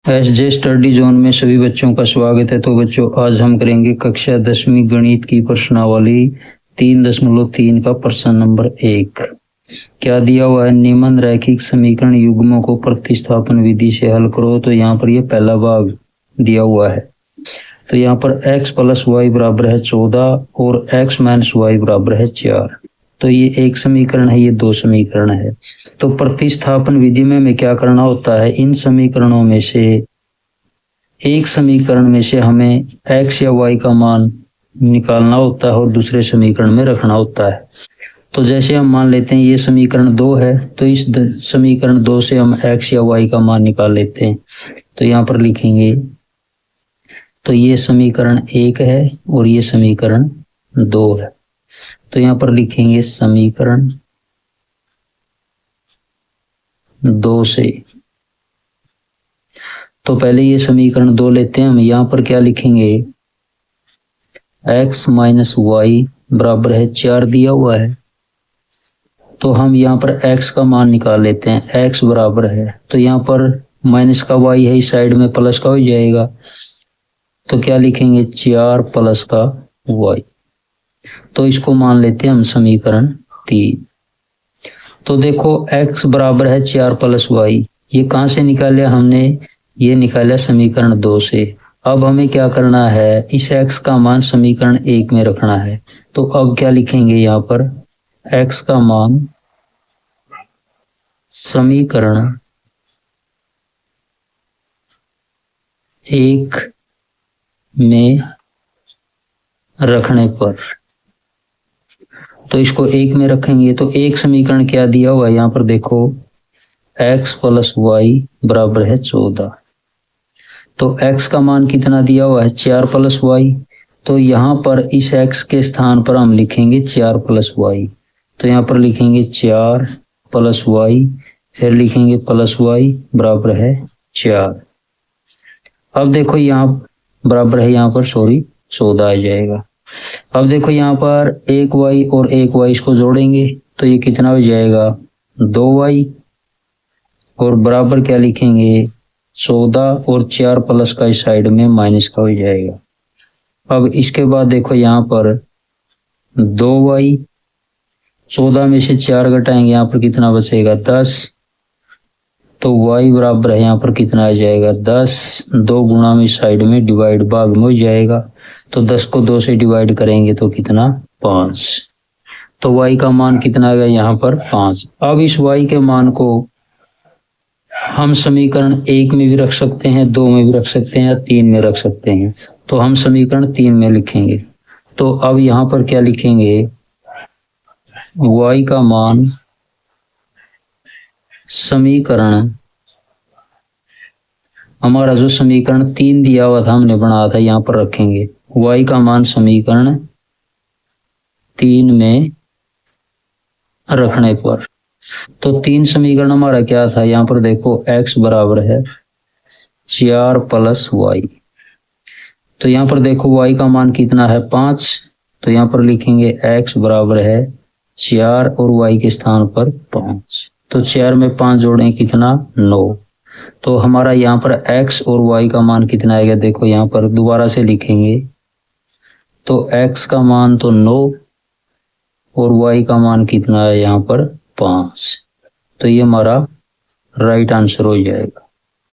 SJ study zone में सभी बच्चों का स्वागत है। तो बच्चों, आज हम करेंगे कक्षा 10वीं गणित की प्रश्नावली 3.3 का प्रश्न नंबर 1। क्या दिया हुआ है? निम्न रैखिक समीकरण युग्मों को प्रतिस्थापन विधि से हल करो। तो यहाँ पर ये पहला भाग दिया हुआ है। तो यहाँ पर x + y बराबर है 14 और x - y बराबर है 4। तो ये एक समीकरण है, ये दो समीकरण है। तो प्रतिस्थापन विधि में हमें क्या करना होता है? इन समीकरणों में से एक समीकरण में से हमें x या y का मान निकालना होता है और दूसरे समीकरण में रखना होता है। तो जैसे हम मान लेते हैं ये समीकरण 2 है, तो इस समीकरण 2 से हम x या y का मान निकाल लेते हैं। तो यहाँ पर लिखेंगे, तो ये समीकरण 1 है और ये समीकरण 2 है। तो यहाँ पर लिखेंगे समीकरण 2 से। तो पहले ये समीकरण 2 लेते हैं हम। यहाँ पर क्या लिखेंगे? x - y बराबर है 4 दिया हुआ है। तो हम यहाँ पर x का मान निकाल लेते हैं। x बराबर है, तो यहाँ पर माइनस का y है, इस साइड में प्लस का हो जाएगा। तो क्या लिखेंगे? 4 + का y। तो इसको मान लेते हैं हम समीकरण 3। तो देखो x बराबर है 4 + y, ये कहाँ से निकाला हमने? ये निकाला समीकरण 2 से। अब हमें क्या करना है? इस x का मान समीकरण 1 में रखना है। तो अब क्या लिखेंगे? यहाँ पर x का मान समीकरण 1 में रखने पर, तो इसको 1 में रखेंगे। तो एक समीकरण क्या दिया हुआ है? यहाँ पर देखो x + y बराबर है 14। तो x का मान कितना दिया हुआ है? 4 + y। तो यहाँ पर इस x के स्थान पर हम लिखेंगे 4 + y। तो यहाँ पर लिखेंगे 4 + y, फिर लिखेंगे +y बराबर है 4। अब देखो यहाँ बराबर है, यहाँ पर 14 आ जाएगा। अब देखो यहाँ पर 1y और 1y इसको जोड़ेंगे तो ये कितना हो जाएगा? 2y। और बराबर क्या लिखेंगे? 14 और 4 प्लस का इस साइड में माइनस का हो जाएगा। अब इसके बाद देखो यहाँ पर 2y, 14 में से 4 घटाएंगे, यहाँ पर कितना बचेगा? 10। तो y बराबर है, यहाँ पर कितना आ जाएगा? 10। 2 गुणा में साइड में डिवाइड भाग में हो जाएगा। तो 10 को 2 से डिवाइड करेंगे तो कितना? 5। तो y का मान कितना आ गया? यहाँ पर 5। अब इस y के मान को हम समीकरण 1 में भी रख सकते हैं, 2 में भी रख सकते हैं, या 3 में रख सकते हैं। तो हम समीकरण 3 में लिखेंगे। तो अब यहाँ पर क्या लिखेंगे? y का मान समीकरण, हमारा जो समीकरण 3 दिया हुआ था हमने बनाया था, यहाँ पर रखेंगे y का मान समीकरण 3 में रखने पर। तो 3 समीकरण हमारा क्या था? यहाँ पर देखो x बराबर है 4 + y। तो यहाँ पर देखो y का मान कितना है? 5। तो यहाँ पर लिखेंगे x बराबर है 4 और y के स्थान पर 5। तो 4 में 5 जोड़ें कितना? 9। तो हमारा यहाँ पर x और y का मान कितना आएगा? देखो यहाँ पर दोबारा से लिखेंगे। तो x का मान तो 9 और y का मान कितना है? यहाँ पर 5। तो ये हमारा राइट आंसर हो जाएगा।